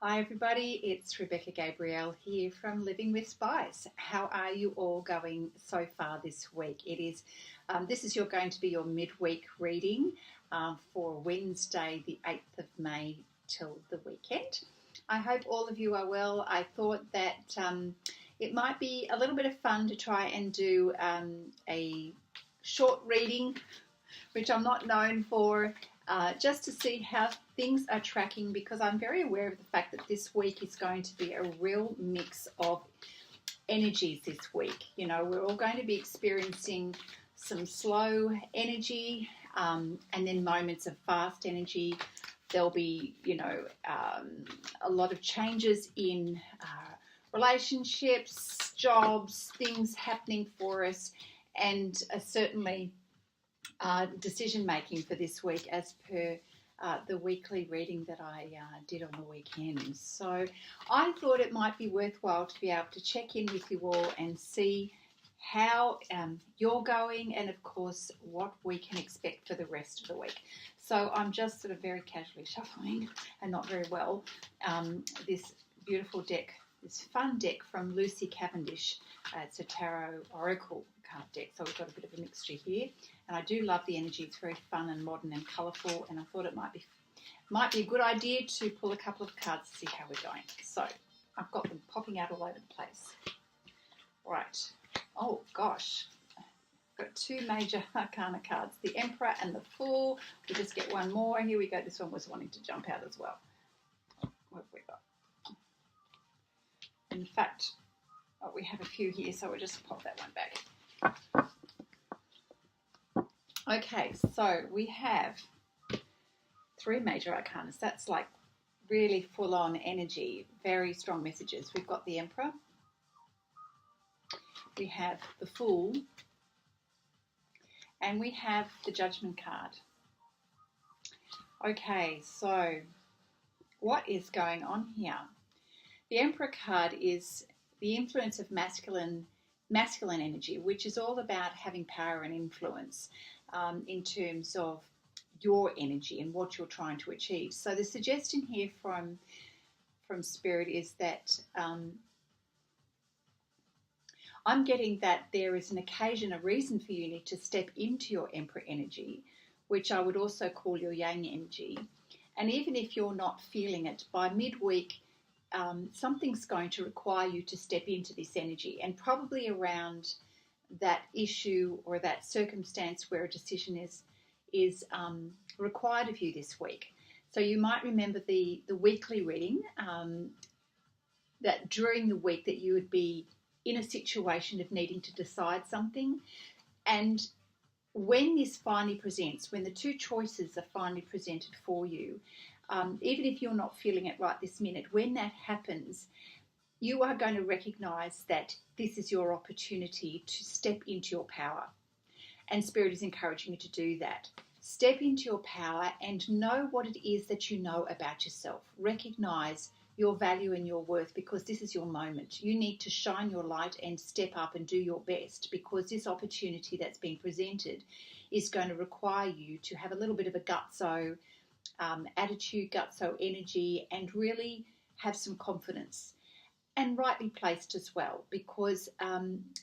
Hi everybody, it's Rebecca Gabrielle here from Living with Spice. How are you all going so far this week? This is going to be your midweek reading for Wednesday the 8th of May till the weekend. I hope all of you are well. I thought that it might be a little bit of fun to try and do a short reading, which I'm not known for, just to see how things are tracking, because I'm very aware of the fact that this week is going to be a real mix of energies this week. You know, we're all going to be experiencing some slow energy and then moments of fast energy. There'll be, a lot of changes in relationships, jobs, things happening for us, and certainly decision making for this week as per the weekly reading that I did on the weekend. So I thought it might be worthwhile to be able to check in with you all and see how you're going, and of course what we can expect for the rest of the week. So I'm just sort of very casually shuffling and not very well this beautiful deck, this fun deck from Lucy Cavendish. It's a tarot oracle card deck, so we've got a bit of a mixture here. And I do love the energy. It's very fun and modern and colourful, and I thought it might be a good idea to pull a couple of cards to see how we're going. So I've got them popping out all over the place. Right. Oh gosh. I've got two major arcana cards, the Emperor and the Fool. We'll just get one more. Here we go. This one was wanting to jump out as well. What have we got? In fact, we have a few here, so we'll just pop that one back. Okay, so we have three major arcana. That's like really full-on energy, very strong messages. We've got the Emperor, we have the Fool, and we have the Judgment card. Okay, so what is going on here? The Emperor card is the influence of masculine energy, which is all about having power and influence in terms of your energy and what you're trying to achieve. So the suggestion here from Spirit is that I'm getting that there is an occasion, a reason for you need to step into your Emperor energy, which I would also call your Yang energy. And even if you're not feeling it, by midweek, something's going to require you to step into this energy, and probably around that issue or that circumstance where a decision is required of you this week. So you might remember the weekly reading, that during the week that you would be in a situation of needing to decide something, and when this finally presents, when the two choices are finally presented for you, even if you're not feeling it right this minute, when that happens, you are going to recognize that this is your opportunity to step into your power. And Spirit is encouraging you to do that. Step into your power and know what it is that you know about yourself. Recognize your value and your worth, because this is your moment. You need to shine your light and step up and do your best, because this opportunity that's being presented is going to require you to have a little bit of a gutso attitude, gutso energy, and really have some confidence, and rightly placed as well, because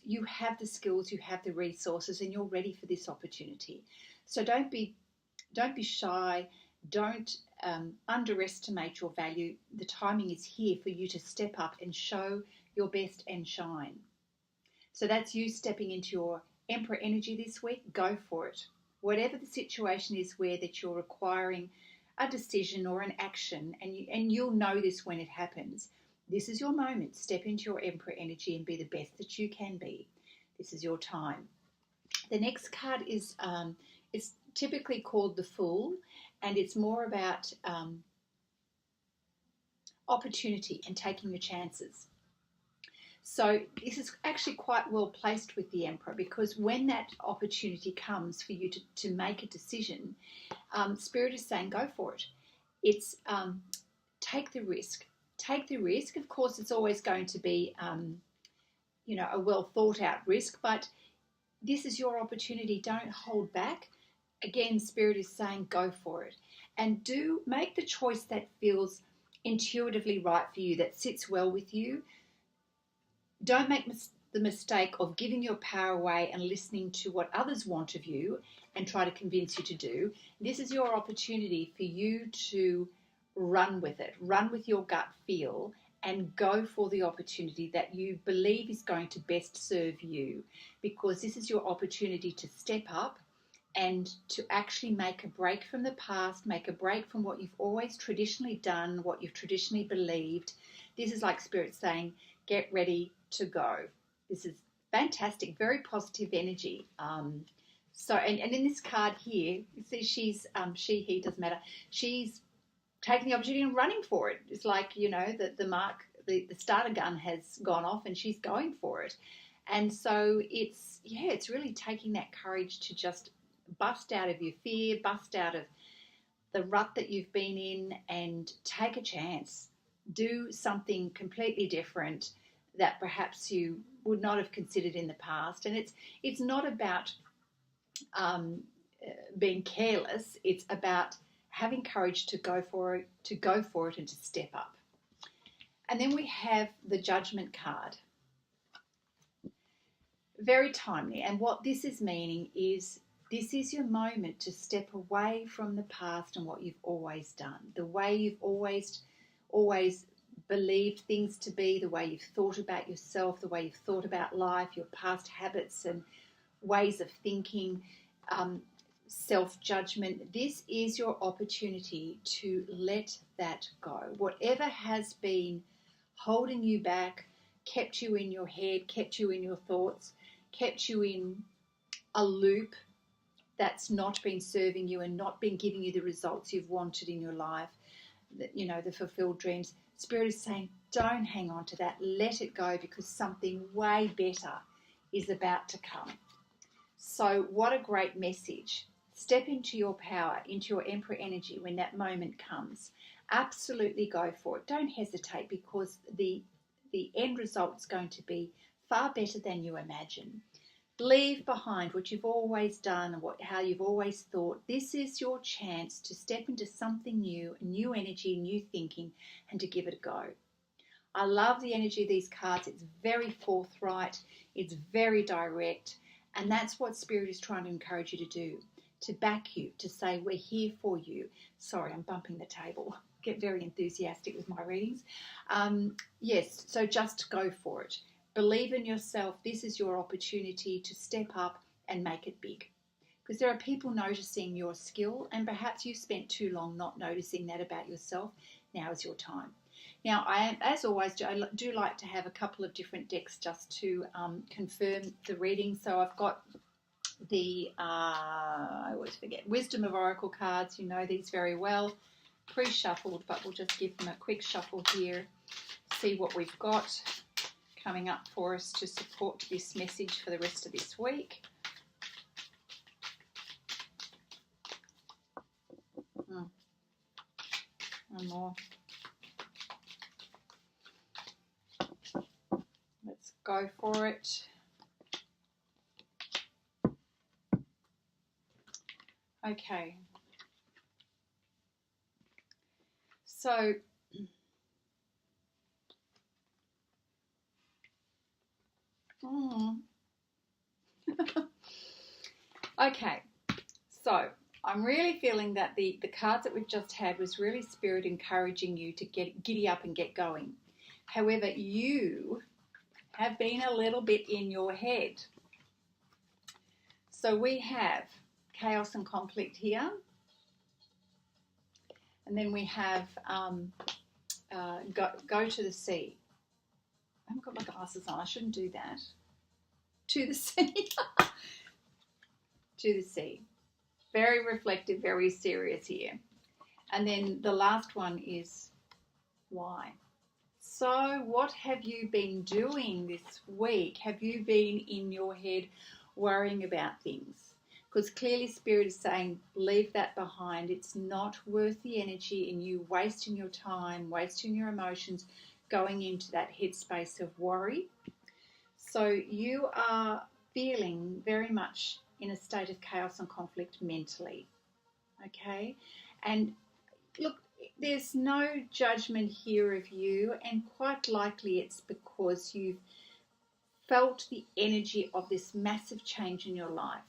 you have the skills, you have the resources, and you're ready for this opportunity. So don't be shy. Don't underestimate your value. The timing is here for you to step up and show your best and shine. So that's you stepping into your Emperor energy this week. Go for it. Whatever the situation is where that you're requiring a decision or an action, and you'll know this when it happens. This is your moment. Step into your Emperor energy and be the best that you can be. This is your time. The next card is it's typically called the Fool, and it's more about opportunity and taking your chances. So this is actually quite well placed with the Emperor, because when that opportunity comes for you to make a decision, Spirit is saying go for it. It's take the risk. Take the risk. Of course, it's always going to be a well thought out risk, but this is your opportunity. Don't hold back. Again, Spirit is saying go for it, and do make the choice that feels intuitively right for you, that sits well with you. Don't make the mistake of giving your power away and listening to what others want of you and try to convince you to do. This is your opportunity for you to run with it, run with your gut feel, and go for the opportunity that you believe is going to best serve you, because this is your opportunity to step up and to actually make a break from the past, make a break from what you've always traditionally done, what you've traditionally believed. This is like Spirit saying, get ready to go. This is fantastic, very positive energy. And in this card here, you see she's, she, he, doesn't matter. She's taking the opportunity and running for it. It's like, the starter gun has gone off and she's going for it. And so it's really taking that courage to just bust out of your fear, bust out of the rut that you've been in, and take a chance. Do something completely different that perhaps you would not have considered in the past. And it's not about being careless. It's about having courage to go for it, and to step up. And then we have the Judgment card. Very timely. And what this is meaning is, this is your moment to step away from the past and what you've always done, the way you've always believed things to be, the way you've thought about yourself, the way you've thought about life, your past habits and ways of thinking, self-judgment. This is your opportunity to let that go. Whatever has been holding you back, kept you in your head, kept you in your thoughts, kept you in a loop that's not been serving you and not been giving you the results you've wanted in your life, the fulfilled dreams. Spirit is saying, don't hang on to that. Let it go, because something way better is about to come. So what a great message. Step into your power, into your Emperor energy when that moment comes. Absolutely go for it. Don't hesitate, because the end result's going to be far better than you imagine. Leave behind what you've always done and how you've always thought. This is your chance to step into something new, new energy, new thinking, and to give it a go. I love the energy of these cards. It's very forthright. It's very direct. And that's what Spirit is trying to encourage you to do, to back you, to say, we're here for you. Sorry, I'm bumping the table. Get very enthusiastic with my readings. Yes, so just go for it. Believe in yourself. This is your opportunity to step up and make it big. Because there are people noticing your skill, and perhaps you spent too long not noticing that about yourself. Now is your time. Now, as always, I do like to have a couple of different decks just to confirm the reading. So I've got the, I always forget, Wisdom of Oracle cards. You know these very well. Pre-shuffled, but we'll just give them a quick shuffle here. See what we've got coming up for us to support this message for the rest of this week. One more. Let's go for it. Okay. So okay, so I'm really feeling that the cards that we've just had was really Spirit encouraging you to get giddy up and get going. However, you have been a little bit in your head. So we have chaos and conflict here. And then we have go to the sea. I haven't got my glasses on. I shouldn't do that. To the sea. To the sea. Very reflective, very serious here. And then the last one is why. So what have you been doing this week? Have you been in your head worrying about things? Because clearly Spirit is saying, leave that behind. It's not worth the energy in you wasting your time, wasting your emotions, going into that headspace of worry. So you are feeling very much in a state of chaos and conflict mentally. Okay? And look, there's no judgment here of you, and quite likely it's because you've felt the energy of this massive change in your life.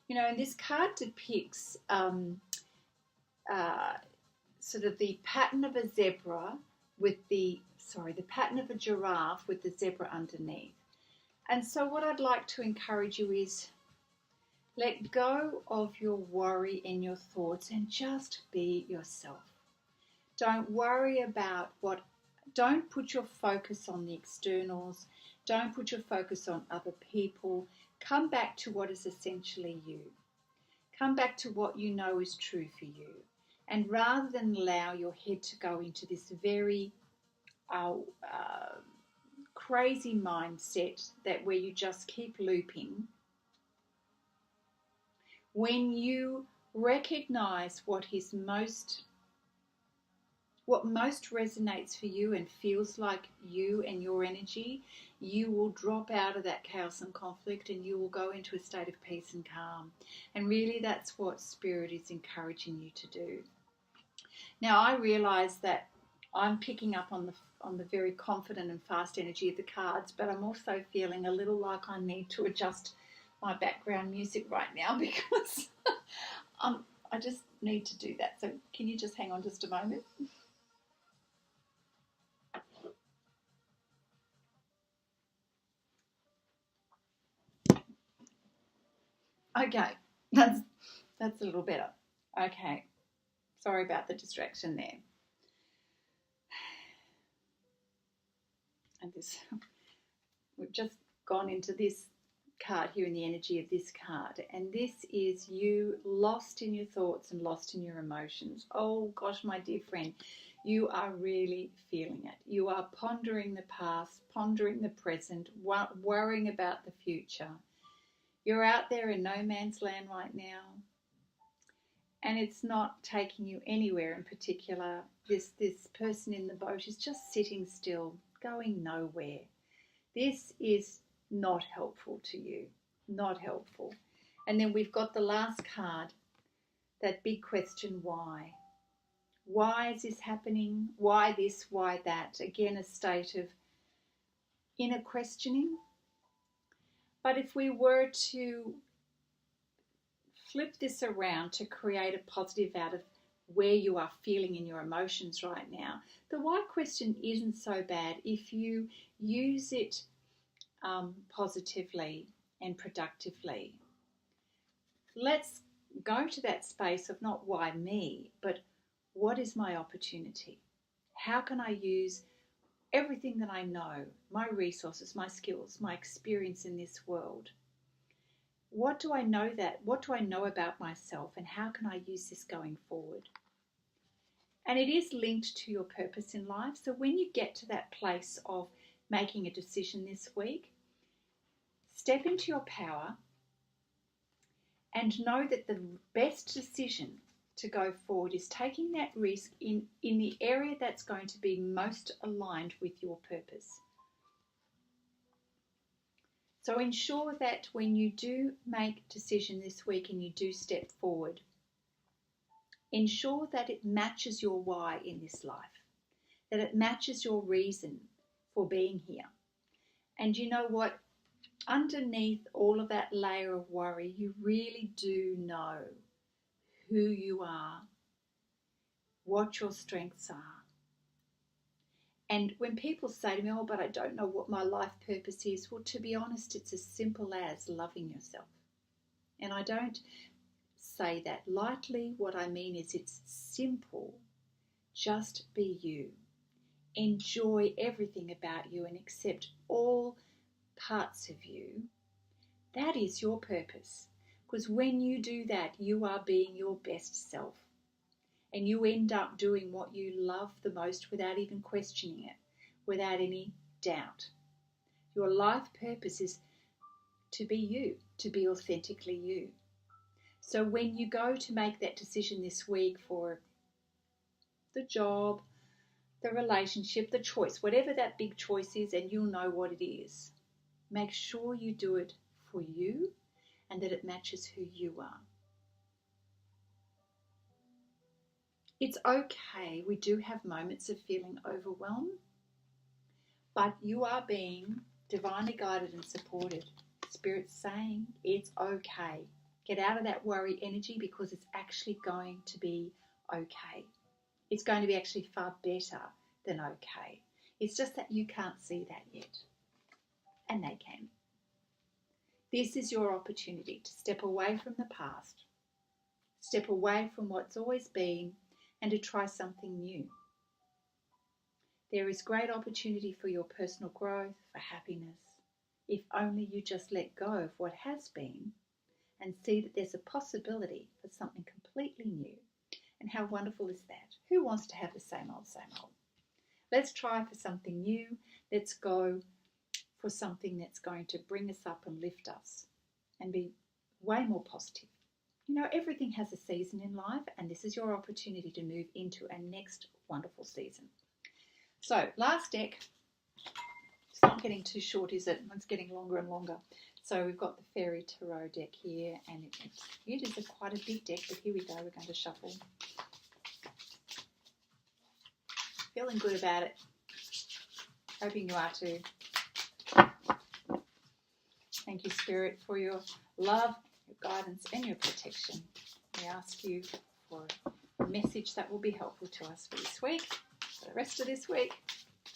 And this card depicts uh, sort of the pattern of a zebra with the pattern of a giraffe with the zebra underneath. And so what I'd like to encourage you is let go of your worry and your thoughts and just be yourself. Don't worry about don't put your focus on the externals. Don't put your focus on other people. Come back to what is essentially you. Come back to what you know is true for you. And rather than allow your head to go into this very crazy mindset where you just keep looping, when you recognize what most resonates for you and feels like you and your energy, you will drop out of that chaos and conflict, and you will go into a state of peace and calm. And really that's what Spirit is encouraging you to do. Now I realize that I'm picking up on the very confident and fast energy of the cards, but I'm also feeling a little like I need to adjust my background music right now because I just need to do that. So can you just hang on just a moment? Okay, that's a little better. Okay, sorry about the distraction there. And we've just gone into this card here in the energy of this card, and this is you lost in your thoughts and lost in your emotions. Oh gosh, my dear friend, you are really feeling it. You are pondering the past, pondering the present, worrying about the future. You're out there in no man's land right now, and it's not taking you anywhere in particular. This person in the boat is just sitting still, going nowhere. This is not helpful to you, not helpful. And then we've got the last card, that big question, why? Why is this happening? Why this, why that? Again, a state of inner questioning. But if we were to flip this around to create a positive out of where you are feeling in your emotions right now, the why question isn't so bad if you use it positively and productively. Let's go to that space of not why me, but what is my opportunity? How can I use everything that I know, my resources, my skills, my experience in this world? What do I know about myself, and how can I use this going forward? And it is linked to your purpose in life. So when you get to that place of making a decision this week, step into your power and know that the best decision to go forward is taking that risk in the area that's going to be most aligned with your purpose. So ensure that when you do make a decision this week and you do step forward, ensure that it matches your why in this life, that it matches your reason for being here. And you know what? Underneath all of that layer of worry, you really do know who you are, what your strengths are. And when people say to me, oh, but I don't know what my life purpose is, well, to be honest, it's as simple as loving yourself. And I don't say that lightly. What I mean is it's simple. Just be you. Enjoy everything about you and accept all parts of you. That is your purpose. Because when you do that, you are being your best self. And you end up doing what you love the most without even questioning it, without any doubt. Your life purpose is to be you, to be authentically you. So when you go to make that decision this week for the job, the relationship, the choice, whatever that big choice is, and you'll know what it is, make sure you do it for you and that it matches who you are. It's okay. We do have moments of feeling overwhelmed, but you are being divinely guided and supported. Spirit's saying it's okay. Get out of that worry energy because it's actually going to be okay. It's going to be actually far better than okay. It's just that you can't see that yet. And they can. This is your opportunity to step away from the past, step away from what's always been, and to try something new. There is great opportunity for your personal growth, for happiness, if only you just let go of what has been and see that there's a possibility for something completely new. And how wonderful is that? Who wants to have the same old, same old? Let's try for something new. Let's go for something that's going to bring us up and lift us and be way more positive. You know, everything has a season in life, and this is your opportunity to move into a next wonderful season. So, last deck. It's not getting too short, is it? It's getting longer and longer. So we've got the Fairy Tarot deck here, and it is quite a big deck, but here we go. We're going to shuffle. Feeling good about it. Hoping you are too. Thank you, Spirit, for your love, your guidance, and your protection. We ask you for a message that will be helpful to us for this week, for the rest of this week,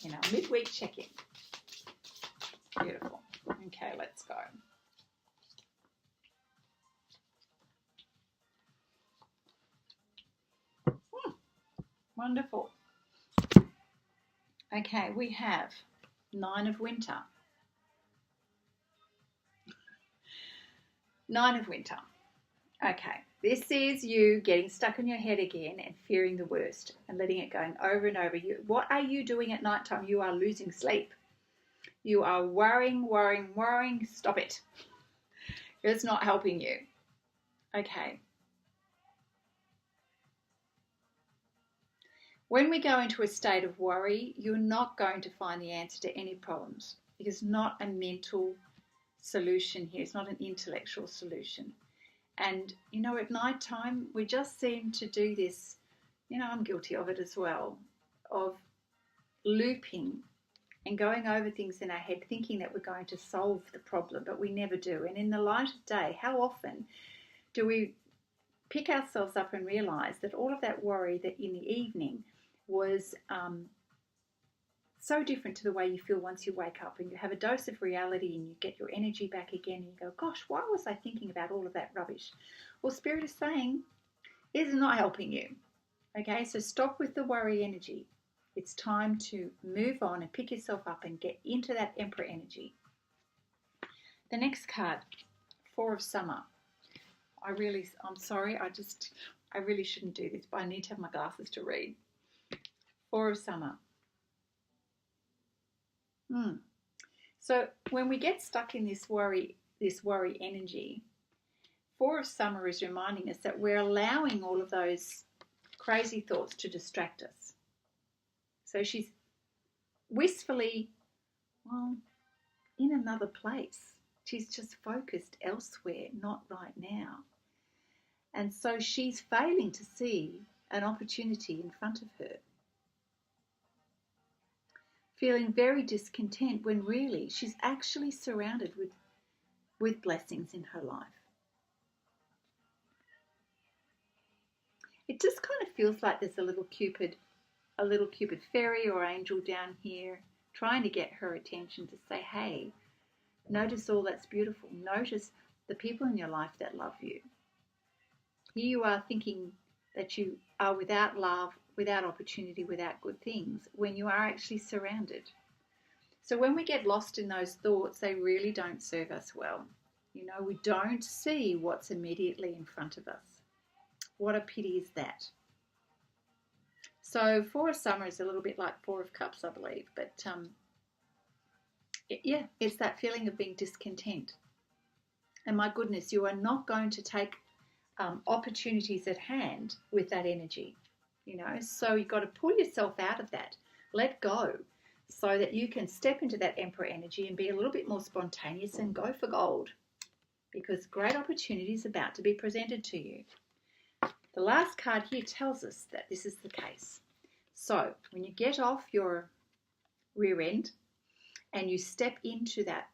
in our midweek check-in. Beautiful. Okay, let's go. Wonderful. Okay, we have 9 of Winter. 9 of Winter. Okay, this is you getting stuck in your head again and fearing the worst and letting it going over and over. What are you doing at night time? You are losing sleep. You are worrying. Stop it. It's not helping you. Okay. When we go into a state of worry, you're not going to find the answer to any problems. It's not a mental solution here. It's not an intellectual solution. And, you know, at night time, we just seem to do this, you know, I'm guilty of it as well, of looping and going over things in our head, thinking that we're going to solve the problem, but we never do. And in the light of day, how often do we pick ourselves up and realize that all of that worry that in the evening was so different to the way you feel once you wake up and you have a dose of reality and you get your energy back again and you go, gosh, why was I thinking about all of that rubbish? Well, Spirit is saying it is not helping you. Okay, so stop with the worry energy. It's time to move on and pick yourself up and get into that Emperor energy. The next card, 4 of Summer. I'm sorry, I really shouldn't do this, but I need to have my glasses to read. 4 of Summer. So when we get stuck in this worry energy, 4 of Summer is reminding us that we're allowing all of those crazy thoughts to distract us. So she's wistfully, well, in another place. She's just focused elsewhere, not right now. And so she's failing to see an opportunity in front of her. Feeling very discontent when really she's actually surrounded with blessings in her life. It just kind of feels like there's a little Cupid fairy or angel down here trying to get her attention to say, hey, notice all that's beautiful. Notice the people in your life that love you. Here you are thinking that you are without love, without opportunity, without good things, when you are actually surrounded. So when we get lost in those thoughts, they really don't serve us well. You know, we don't see what's immediately in front of us. What a pity is that. So 4 of Summer is a little bit like 4 of Cups, I believe. But it's that feeling of being discontent. And my goodness, you are not going to take opportunities at hand with that energy. You know, so you've got to pull yourself out of that. Let go so that you can step into that Emperor energy and be a little bit more spontaneous and go for gold. Because great opportunity is about to be presented to you. The last card here tells us that this is the case. So when you get off your rear end and you step into that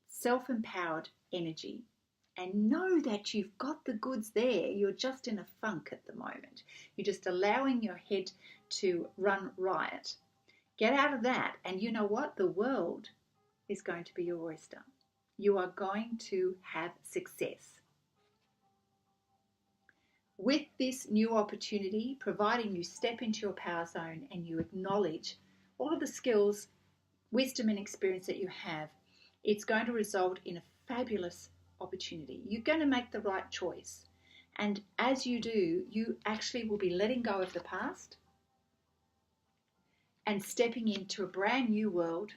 self-empowered energy and know that you've got the goods there, you're just in a funk at the moment. You're just allowing your head to run riot. Get out of that, and you know what? The world is going to be your oyster. You are going to have success. With this new opportunity, providing you step into your power zone and you acknowledge all of the skills, wisdom and experience that you have, it's going to result in a fabulous opportunity. You're going to make the right choice. And as you do, you actually will be letting go of the past and stepping into a brand new world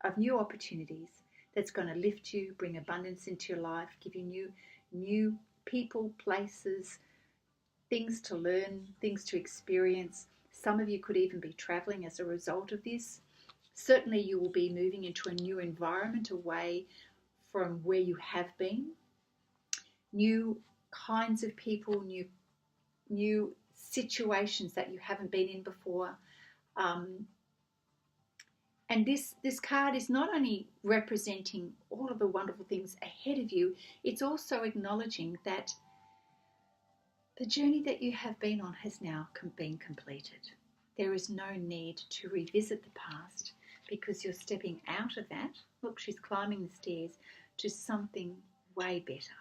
of new opportunities that's going to lift you, bring abundance into your life, give you new people, places, things to learn, things to experience. Some of you could even be traveling as a result of this. Certainly you will be moving into a new environment away from where you have been. New kinds of people, new situations that you haven't been in before. And this card is not only representing all of the wonderful things ahead of you, it's also acknowledging that the journey that you have been on has now been completed. There is no need to revisit the past because you're stepping out of that. Look, she's climbing the stairs to something way better.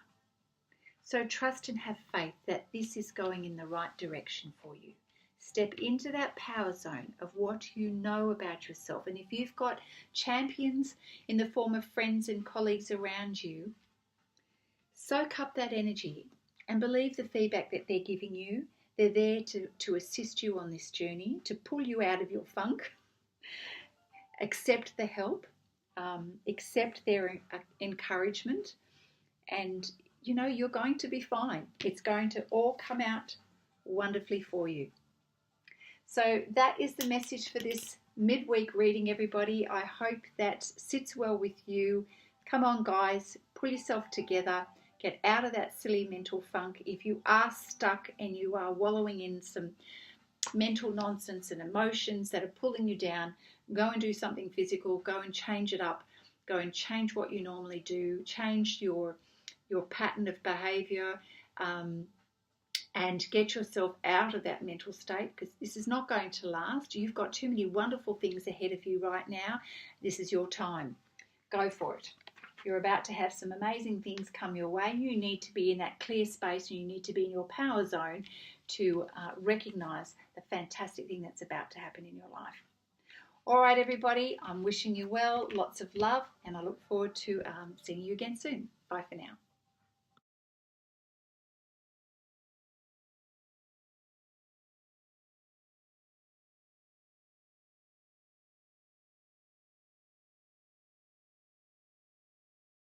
So trust and have faith that this is going in the right direction for you. Step into that power zone of what you know about yourself. And if you've got champions in the form of friends and colleagues around you, soak up that energy and believe the feedback that they're giving you. They're there to assist you on this journey, to pull you out of your funk. Accept the help, accept their encouragement, and you know you're going to be fine. It's going to all come out wonderfully for you. So that is the message for this midweek reading, everybody. I hope that sits well with you. Come on, guys, pull yourself together. Get out of that silly mental funk. If you are stuck and you are wallowing in some mental nonsense and emotions that are pulling you down, go and do something physical. Go and change it up. Go and change what you normally do. Change your pattern of behaviour. And get yourself out of that mental state, because this is not going to last. You've got too many wonderful things ahead of you right now. This is your time. Go for it. You're about to have some amazing things come your way. You need to be in that clear space, and you need to be in your power zone to recognise the fantastic thing that's about to happen in your life. All right, everybody, I'm wishing you well, lots of love, and I look forward to seeing you again soon. Bye for now.